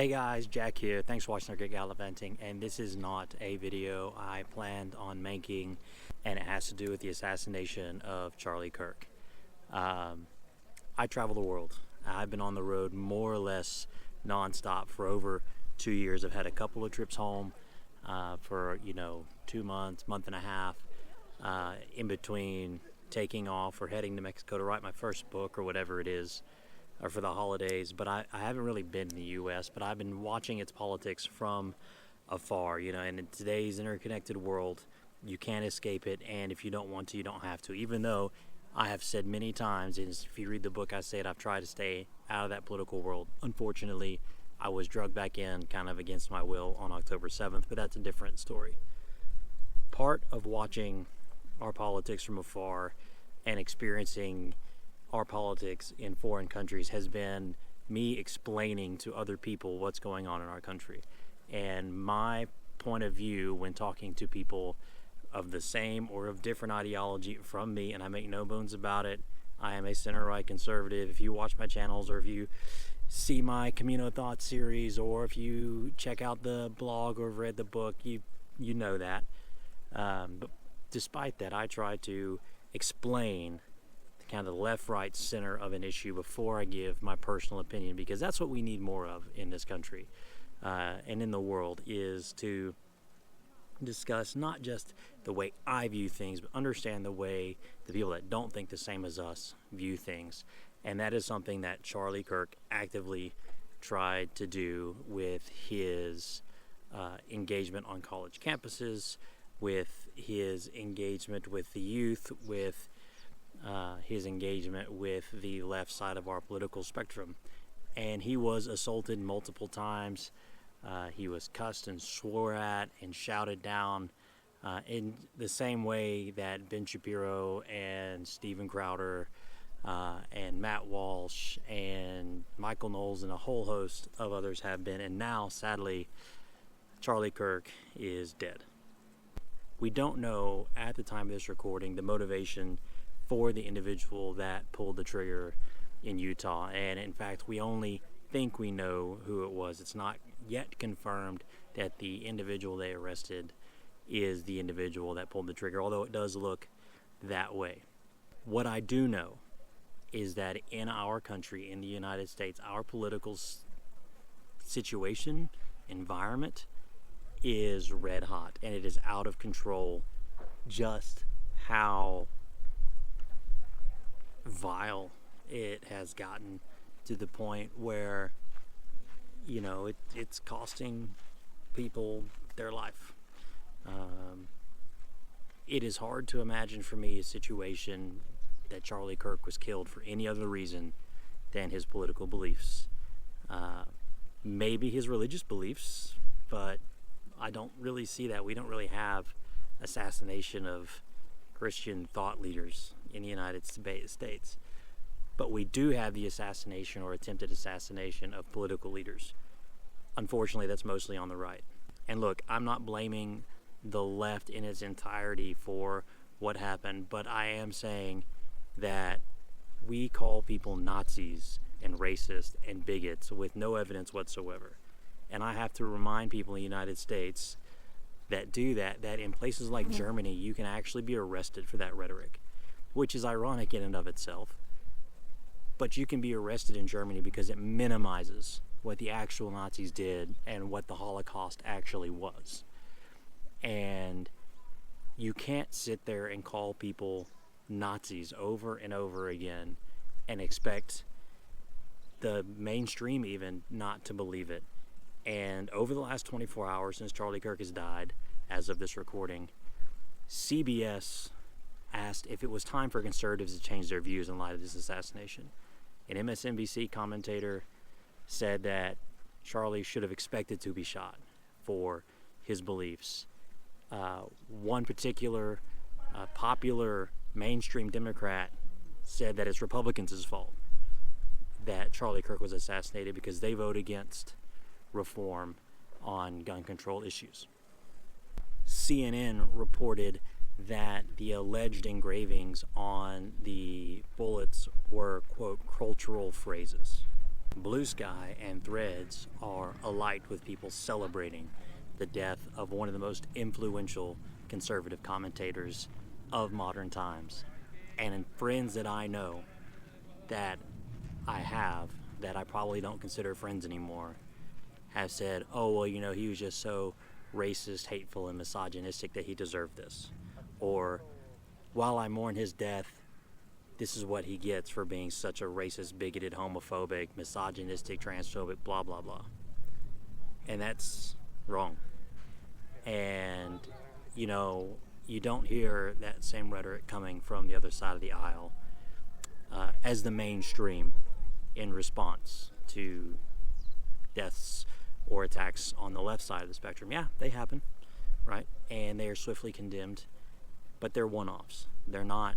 Hey guys, Jack here. Thanks for watching our Get Gallivanting, and this is not a video I planned on making, and it has to do with the assassination of Charlie Kirk. I travel the world. I've been on the road more or less non-stop for over 2 years. I've had a couple of trips home for 2 months, month and a half, in between taking off or heading to Mexico to write my first book or whatever it is, or for the holidays. But I haven't really been in the U.S., but I've been watching its politics from afar, and in today's interconnected world, you can't escape it, and if you don't want to, you don't have to. Even though I have said many times, and if you read the book, I said I've tried to stay out of that political world. Unfortunately, I was drugged back in kind of against my will on October 7th, but that's a different story. Part of watching our politics from afar and experiencing our politics in foreign countries has been me explaining to other people what's going on in our country. And my point of view when talking to people of the same or of different ideology from me, and I make no bones about it, I am a center-right conservative. If you watch my channels, or if you see my Camino Thoughts series, or if you check out the blog or read the book, you know that. But despite that, I try to explain kind of the left, right, center of an issue before I give my personal opinion, because that's what we need more of in this country and in the world, is to discuss not just the way I view things, but understand the way the people that don't think the same as us view things. And that is something that Charlie Kirk actively tried to do with his engagement on college campuses, with his engagement with the youth, with his engagement with the left side of our political spectrum. And he was assaulted multiple times. He was cussed and swore at and shouted down in the same way that Ben Shapiro and Steven Crowder and Matt Walsh and Michael Knowles and a whole host of others have been. And now, sadly, Charlie Kirk is dead. We don't know at the time of this recording the motivation for the individual that pulled the trigger in Utah, and in fact we only think we know who it was. It's not yet confirmed that the individual they arrested is the individual that pulled the trigger, although it does look that way. What I do know is that in our country, in the United States, our political situation, environment is red hot, and it is out of control just how vile it has gotten, to the point where it's costing people their life. It is hard to imagine for me a situation that Charlie Kirk was killed for any other reason than his political beliefs. Maybe his religious beliefs, but I don't really see that. We don't really have assassination of Christian thought leaders in the United States. But we do have the assassination or attempted assassination of political leaders. Unfortunately, that's mostly on the right. And look, I'm not blaming the left in its entirety for what happened, but I am saying that we call people Nazis and racist and bigots with no evidence whatsoever. And I have to remind people in the United States that do that in places like Germany, you can actually be arrested for that rhetoric, which is ironic in and of itself. But you can be arrested in Germany because it minimizes what the actual Nazis did and what the Holocaust actually was. And you can't sit there and call people Nazis over and over again and expect the mainstream even not to believe it. And over the last 24 hours since Charlie Kirk has died, as of this recording, CBS asked if it was time for conservatives to change their views in light of this assassination. An MSNBC commentator said that Charlie should have expected to be shot for his beliefs. One particular popular mainstream Democrat said that it's Republicans' fault that Charlie Kirk was assassinated because they vote against reform on gun control issues. CNN reported that the alleged engravings on the bullets were, quote, cultural phrases. Blue Sky and Threads are alight with people celebrating the death of one of the most influential conservative commentators of modern times. And friends that I know that I have, that I probably don't consider friends anymore, have said, oh, well, he was just so racist, hateful, and misogynistic that he deserved this. Or, while I mourn his death, this is what he gets for being such a racist, bigoted, homophobic, misogynistic, transphobic, blah, blah, blah. And that's wrong. And, you don't hear that same rhetoric coming from the other side of the aisle as the mainstream in response to deaths or attacks on the left side of the spectrum. Yeah, they happen, right? And they are swiftly condemned, but they're one-offs. They're not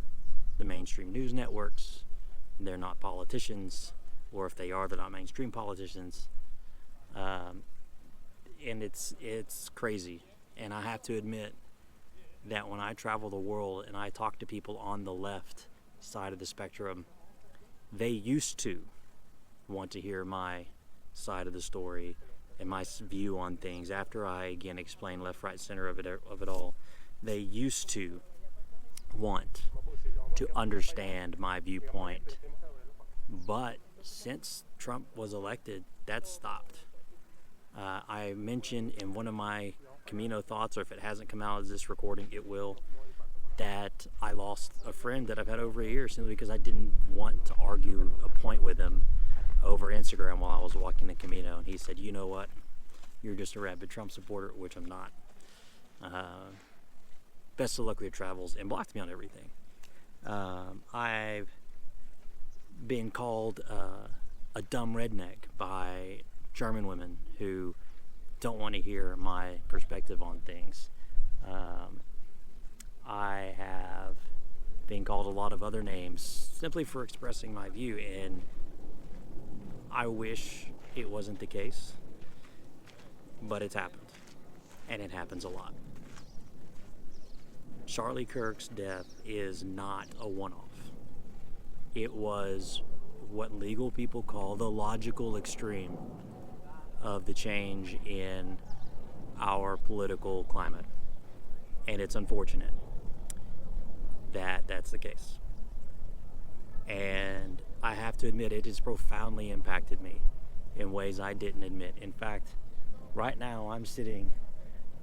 the mainstream news networks. They're not politicians, or if they are, they're not mainstream politicians. And it's crazy. And I have to admit that when I travel the world and I talk to people on the left side of the spectrum, they used to want to hear my side of the story and my view on things. After I again explain left, right, center of it all, they used to want to understand my viewpoint. But since Trump was elected, that stopped. I mentioned in one of my Camino thoughts, or if it hasn't come out as this recording, it will, that I lost a friend that I've had over a year simply because I didn't want to argue a point with him over Instagram while I was walking the Camino. And he said, you know what, you're just a rabid Trump supporter, which I'm not. Best of luck with your travels, and blocked me on everything. I've been called a dumb redneck by German women who don't want to hear my perspective on things. I have been called a lot of other names simply for expressing my view, and I wish it wasn't the case, but it's happened, and it happens a lot. Charlie Kirk's death is not a one-off. It was what legal people call the logical extreme of the change in our political climate. And it's unfortunate that that's the case. And I have to admit, it has profoundly impacted me in ways I didn't admit. In fact, right now I'm sitting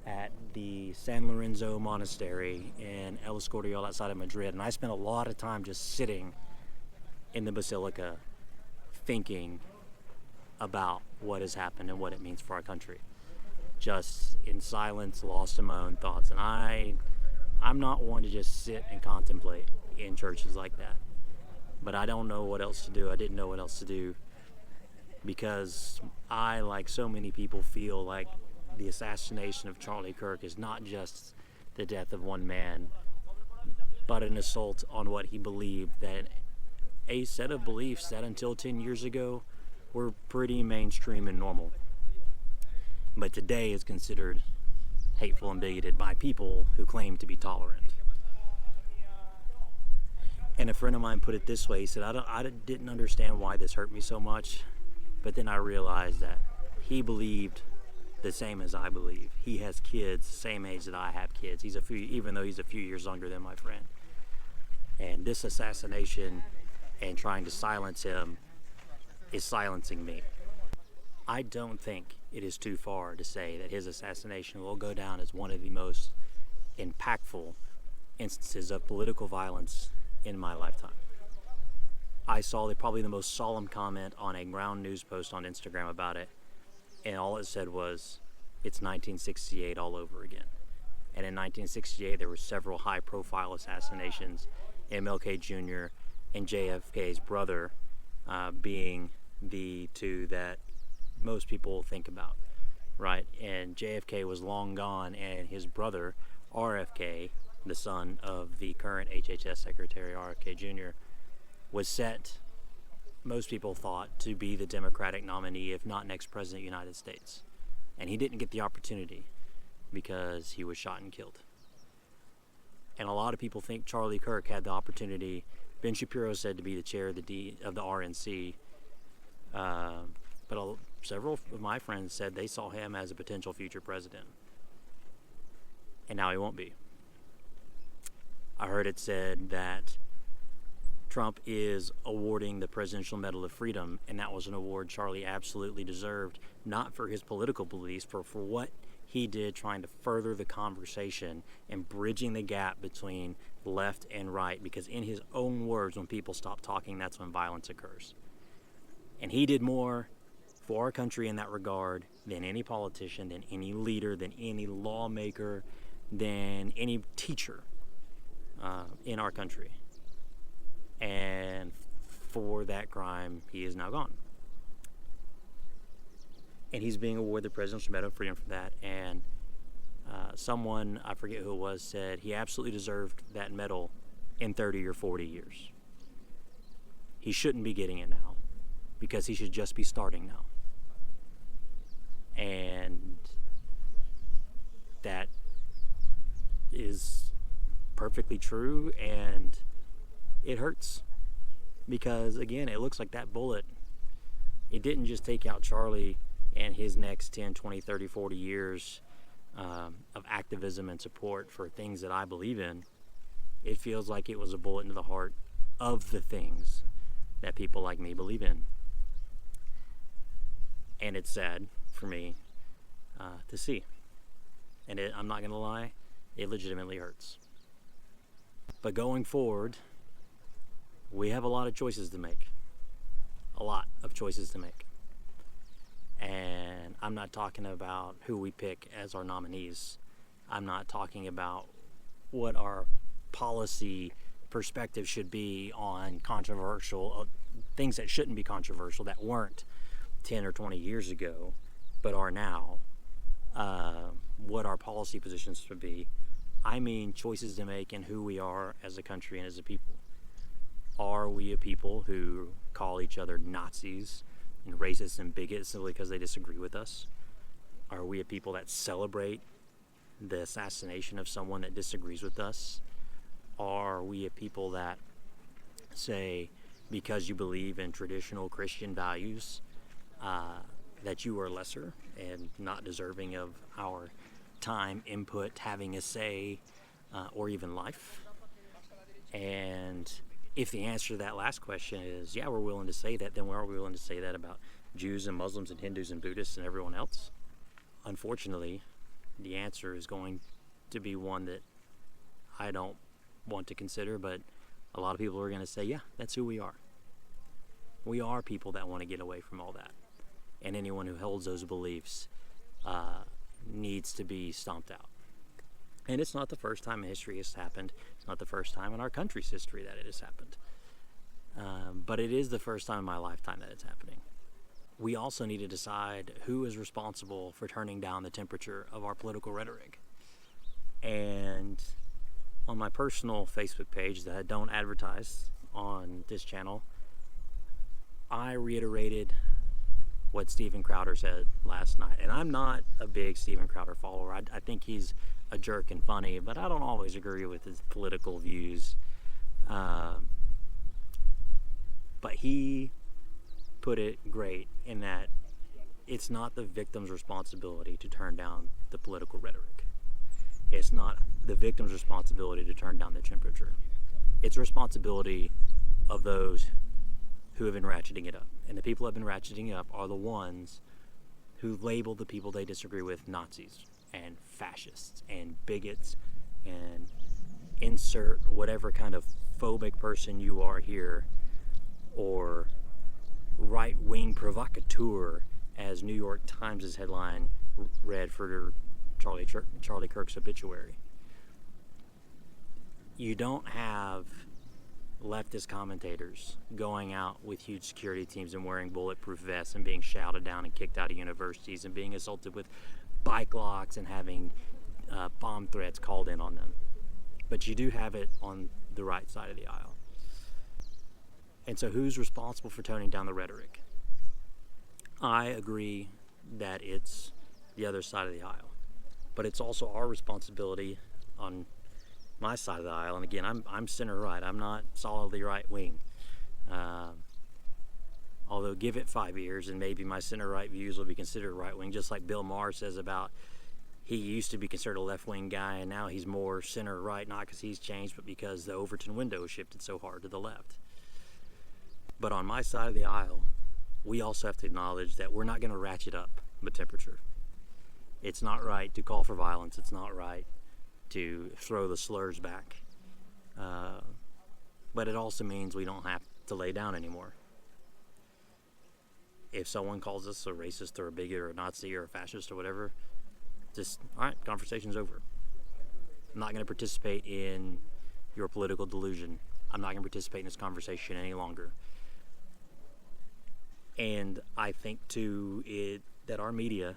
at the San Lorenzo Monastery in El Escorial outside of Madrid, and I spent a lot of time just sitting in the basilica thinking about what has happened and what it means for our country. Just in silence, lost in my own thoughts. And I'm not one to just sit and contemplate in churches like that. But I don't know what else to do. I didn't know what else to do because I, like so many people, feel like the assassination of Charlie Kirk is not just the death of one man, but an assault on what he believed, that a set of beliefs that until 10 years ago were pretty mainstream and normal, but today is considered hateful and bigoted by people who claim to be tolerant. And a friend of mine put it this way. He said, I didn't understand why this hurt me so much, but then I realized that he believed the same as I believe. He has kids the same age that I have kids. Even though he's a few years younger than my friend. And this assassination and trying to silence him is silencing me. I don't think it is too far to say that his assassination will go down as one of the most impactful instances of political violence in my lifetime. I saw probably the most solemn comment on a ground news post on Instagram about it, and all it said was, it's 1968 all over again. And in 1968, there were several high-profile assassinations, MLK Jr. and JFK's brother being the two that most people think about, right? And JFK was long gone, and his brother, RFK, the son of the current HHS Secretary, RFK Jr., was set, most people thought, to be the Democratic nominee, if not next president of the United States. And he didn't get the opportunity because he was shot and killed. And a lot of people think Charlie Kirk had the opportunity. Ben Shapiro said to be the chair of the RNC. But several of my friends said they saw him as a potential future president. And now he won't be. I heard it said that Trump is awarding the Presidential Medal of Freedom, and that was an award Charlie absolutely deserved, not for his political beliefs, but for what he did trying to further the conversation and bridging the gap between left and right, because in his own words, when people stop talking, that's when violence occurs. And he did more for our country in that regard than any politician, than any leader, than any lawmaker, than any teacher in our country. And for that crime, he is now gone. And he's being awarded the Presidential Medal of Freedom for that. And someone, I forget who it was, said he absolutely deserved that medal in 30 or 40 years. He shouldn't be getting it now, because he should just be starting now. And that is perfectly true, and it hurts, because again, it looks like that bullet, it didn't just take out Charlie and his next 10, 20, 30, 40 years of activism and support for things that I believe in. It feels like it was a bullet into the heart of the things that people like me believe in. And it's sad for me to see. And I'm not going to lie, it legitimately hurts. But going forward, we have a lot of choices to make. A lot of choices to make. And I'm not talking about who we pick as our nominees. I'm not talking about what our policy perspective should be on controversial things that shouldn't be controversial, that weren't 10 or 20 years ago, but are now. What our policy positions should be. I mean choices to make in who we are as a country and as a people. Are we a people who call each other Nazis and racists and bigots simply because they disagree with us? Are we a people that celebrate the assassination of someone that disagrees with us? Are we a people that say, because you believe in traditional Christian values, that you are lesser and not deserving of our time, input, having a say, or even life? And if the answer to that last question is, yeah, we're willing to say that, then are we willing to say that about Jews and Muslims and Hindus and Buddhists and everyone else? Unfortunately, the answer is going to be one that I don't want to consider, but a lot of people are going to say, yeah, that's who we are. We are people that want to get away from all that. And anyone who holds those beliefs needs to be stomped out. And it's not the first time in history it's happened. It's not the first time in our country's history that it has happened. But it is the first time in my lifetime that it's happening. We also need to decide who is responsible for turning down the temperature of our political rhetoric. And on my personal Facebook page that I don't advertise on this channel, I reiterated what Steven Crowder said last night. And I'm not a big Steven Crowder follower. I think he's a jerk and funny, but I don't always agree with his political views. But he put it great in that it's not the victim's responsibility to turn down the political rhetoric. It's not the victim's responsibility to turn down the temperature. It's responsibility of those who have been ratcheting it up. And the people who have been ratcheting up are the ones who label the people they disagree with Nazis and fascists and bigots and insert whatever kind of phobic person you are here, or right-wing provocateur, as New York Times' headline read for Charlie Kirk's obituary. You don't have leftist commentators going out with huge security teams and wearing bulletproof vests and being shouted down and kicked out of universities and being assaulted with bike locks and having bomb threats called in on them. But you do have it on the right side of the aisle. And so who's responsible for toning down the rhetoric? I agree that it's the other side of the aisle. But it's also our responsibility on my side of the aisle, and again, I'm center right. I'm not solidly right wing. On Although give it 5 years and maybe my center-right views will be considered right-wing, just like Bill Maher says about he used to be considered a left-wing guy and now he's more center-right, not because he's changed, but because the Overton window shifted so hard to the left. But on my side of the aisle, we also have to acknowledge that we're not going to ratchet up the temperature. It's not right to call for violence. It's not right to throw the slurs back. But it also means we don't have to lay down anymore. If someone calls us a racist or a bigot or a Nazi or a fascist or whatever, just, all right, conversation's over. I'm not going to participate in your political delusion. I'm not going to participate in this conversation any longer. And I think, too, that our media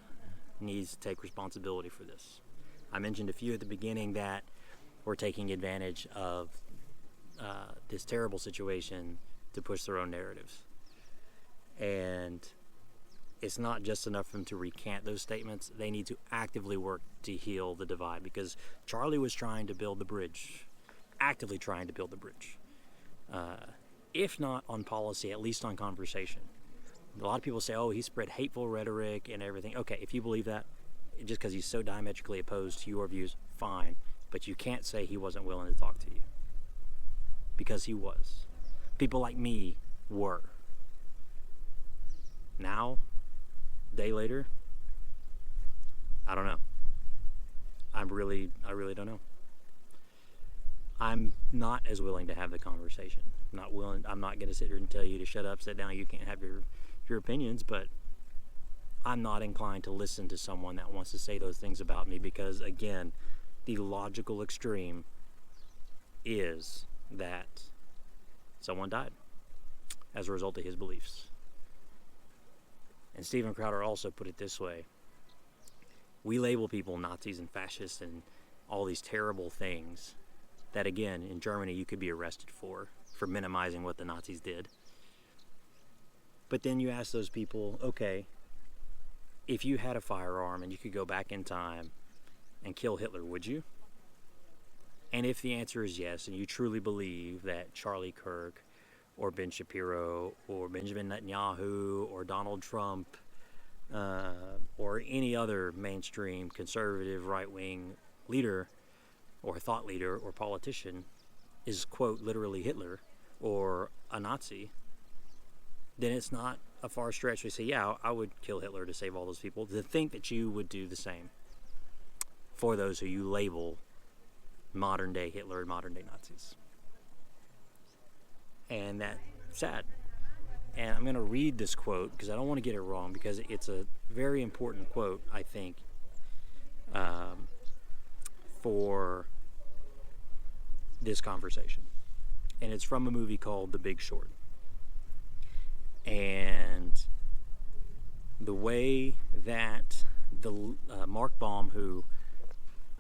needs to take responsibility for this. I mentioned a few at the beginning that we're taking advantage of this terrible situation to push their own narratives. And it's not just enough for them to recant those statements. They need to actively work to heal the divide, because Charlie was trying to build the bridge, actively trying to build the bridge. If not on policy, at least on conversation. A lot of people say, oh, he spread hateful rhetoric and everything. Okay, if you believe that, just because he's so diametrically opposed to your views, fine. But you can't say he wasn't willing to talk to you. Because he was. People like me were. Now, a day later, I don't know. I really don't know. I'm not as willing to have the conversation. I'm not going to sit here and tell you to shut up, sit down, you can't have your opinions, but I'm not inclined to listen to someone that wants to say those things about me, because, again, the logical extreme is that someone died as a result of his beliefs. And Steven Crowder also put it this way: we label people Nazis and fascists and all these terrible things that, again, in Germany you could be arrested for minimizing what the Nazis did. But then you ask those people, okay, if you had a firearm and you could go back in time and kill Hitler, would you? And if the answer is yes, and you truly believe that Charlie Kirk or Ben Shapiro or Benjamin Netanyahu or Donald Trump or any other mainstream conservative right-wing leader or thought leader or politician is, quote, literally Hitler or a Nazi, then it's not a far stretch to say, yeah, I would kill Hitler to save all those people. To think that you would do the same for those who you label modern-day Hitler and modern-day Nazis. And that's sad. And I'm going to read this quote because I don't want to get it wrong, because it's a very important quote, I think, for this conversation. And it's from a movie called The Big Short. And the way that the Mark Baum, who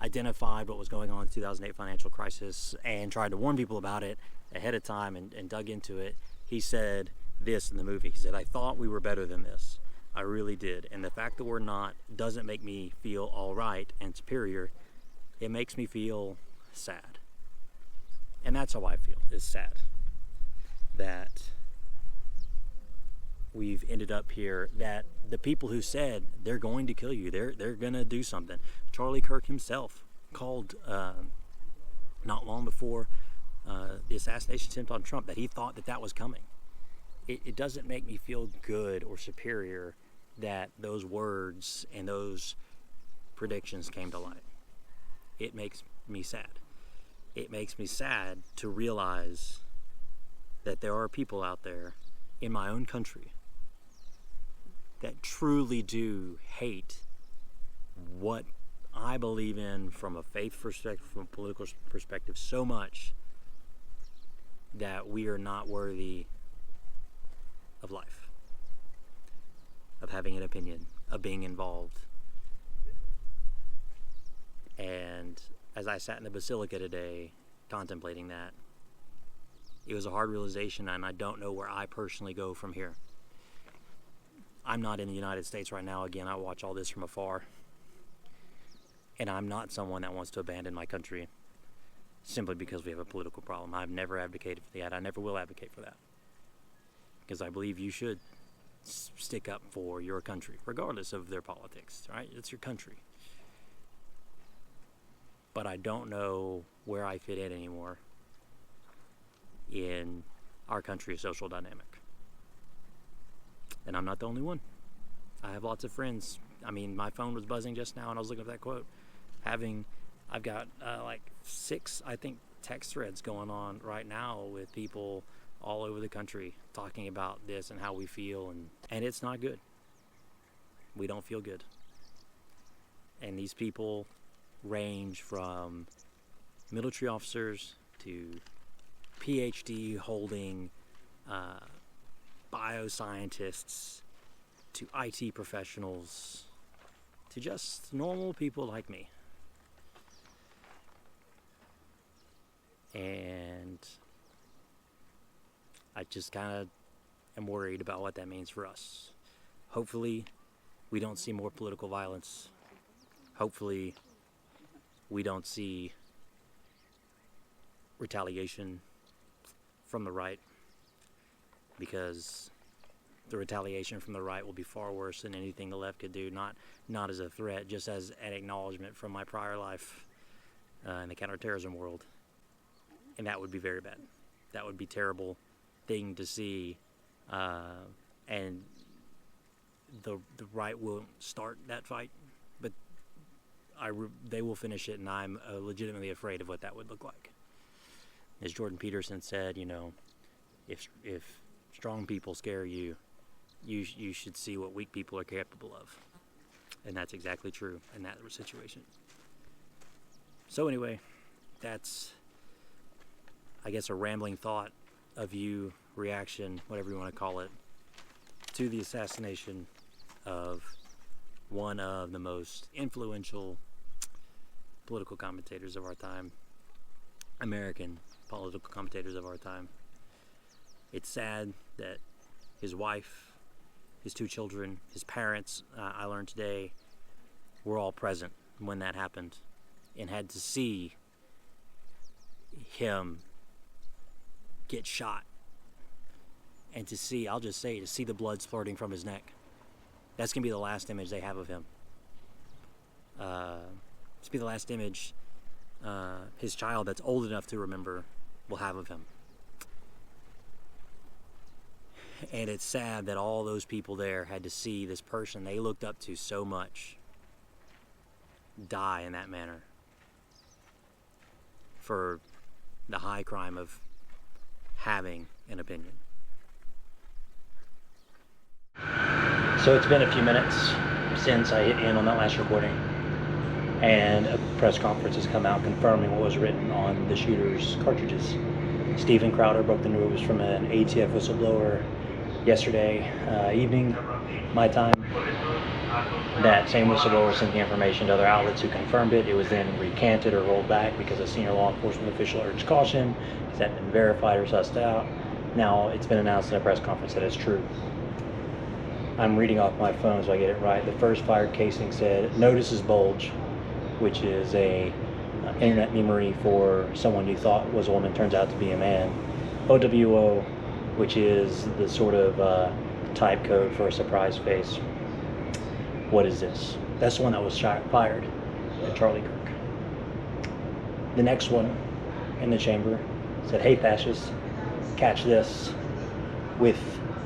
identified what was going on in the 2008 financial crisis and tried to warn people about it ahead of time and dug into it, he said this in the movie. He said, I thought we were better than this. I really did. And the fact that we're not doesn't make me feel all right and superior. It makes me feel sad. And that's how I feel, is sad. That we've ended up here, that the people who said they're going to kill you, they're going to do something. Charlie Kirk himself called not long before the assassination attempt on Trump that he thought that was coming. It doesn't make me feel good or superior that those words and those predictions came to light. It makes me sad. It makes me sad to realize that there are people out there in my own country that truly do hate what I believe in from a faith perspective, from a political perspective, so much that we are not worthy of life, of having an opinion, of being involved. And as I sat in the Basilica today contemplating that, it was a hard realization, and I don't know where I personally go from here. I'm not in the United States right now. Again, I watch all this from afar. And I'm not someone that wants to abandon my country simply because we have a political problem. I've never advocated for that. I never will advocate for that. Because I believe you should stick up for your country, regardless of their politics, right? It's your country. But I don't know where I fit in anymore in our country's social dynamic. And I'm not the only one. I have lots of friends. I mean, my phone was buzzing just now and I was looking at that quote. I've got like 6, I think, text threads going on right now with people all over the country talking about this and how we feel, and it's not good. We don't feel good. And these people range from military officers to PhD holding bioscientists to IT professionals to just normal people like me. And I just kind of am worried about what that means for us. Hopefully, we don't see more political violence. Hopefully, we don't see retaliation from the right, because the retaliation from the right will be far worse than anything the left could do, not as a threat, just as an acknowledgement from my prior life in the counterterrorism world. And that would be very bad. That would be a terrible thing to see, and the right won't start that fight, but they will finish it, and I'm legitimately afraid of what that would look like. As Jordan Peterson said, if strong people scare you, you should see what weak people are capable of, and that's exactly true in that situation. So anyway, that's, I guess, a rambling thought, a view, reaction, whatever you want to call it, to the assassination of one of the most influential political commentators of our time, American political commentators of our time. It's sad that his wife, his 2 children, his parents, I learned today, were all present when that happened and had to see him get shot, and to see the blood splurting from his neck. That's gonna be the last image they have of him. It's be the last image his child that's old enough to remember will have of him. And it's sad that all those people there had to see this person they looked up to so much die in that manner for the high crime of having an opinion. So it's been a few minutes since I hit in on that last recording, and a press conference has come out confirming what was written on the shooter's cartridges. Stephen Crowder broke the news from an ATF whistleblower yesterday evening, my time. That same whistleblower sent the information to other outlets who confirmed it. It was then recanted or rolled back because a senior law enforcement official urged caution. It hadn't been verified or sussed out. Now it's been announced in a press conference that it's true. I'm reading off my phone so I get it right. The first fired casing said, "Notices bulge," which is a internet memory for someone you thought was a woman, turns out to be a man. OWO, which is the sort of type code for a surprise face. What is this? That's the one that was fired at Charlie Kirk. The next one in the chamber said, "Hey fascists, catch this," with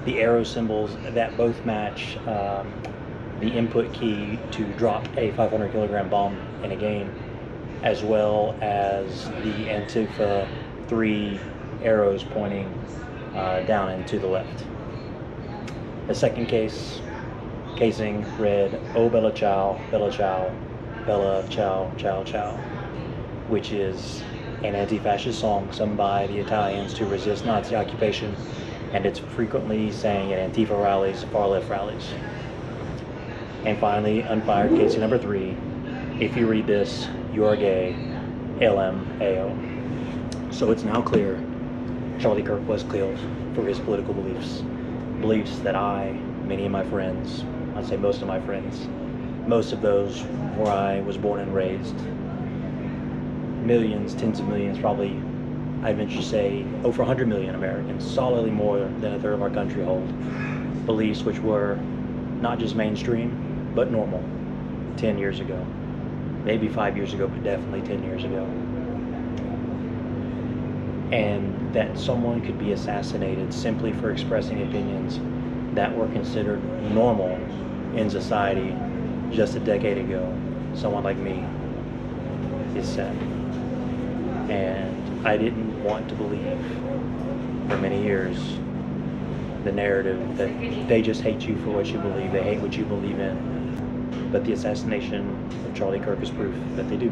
the arrow symbols that both match the input key to drop a 500 kilogram bomb in a game, as well as the Antifa 3 arrows pointing down and to the left. The second casing read, "Oh Bella Ciao, Bella Ciao, Bella Ciao, Ciao Ciao," which is an anti-fascist song sung by the Italians to resist Nazi occupation, and it's frequently sang at Antifa rallies, far-left rallies. And finally, unfired casing number 3, "If you read this, you are gay, LMAO." So it's now clear Charlie Kirk was killed for his political beliefs. Beliefs that many of my friends, I'd say most of my friends, most of those where I was born and raised, millions, tens of millions, probably, I'd venture to say over 100 million Americans, solidly more than a third of our country hold, beliefs which were not just mainstream, but normal 10 years ago. Maybe 5 years ago, but definitely 10 years ago. And that someone could be assassinated simply for expressing opinions that were considered normal in society just a decade ago, someone like me, is sad. And I didn't want to believe for many years the narrative that they just hate you for what you believe, they hate what you believe in. But the assassination of Charlie Kirk is proof that they do.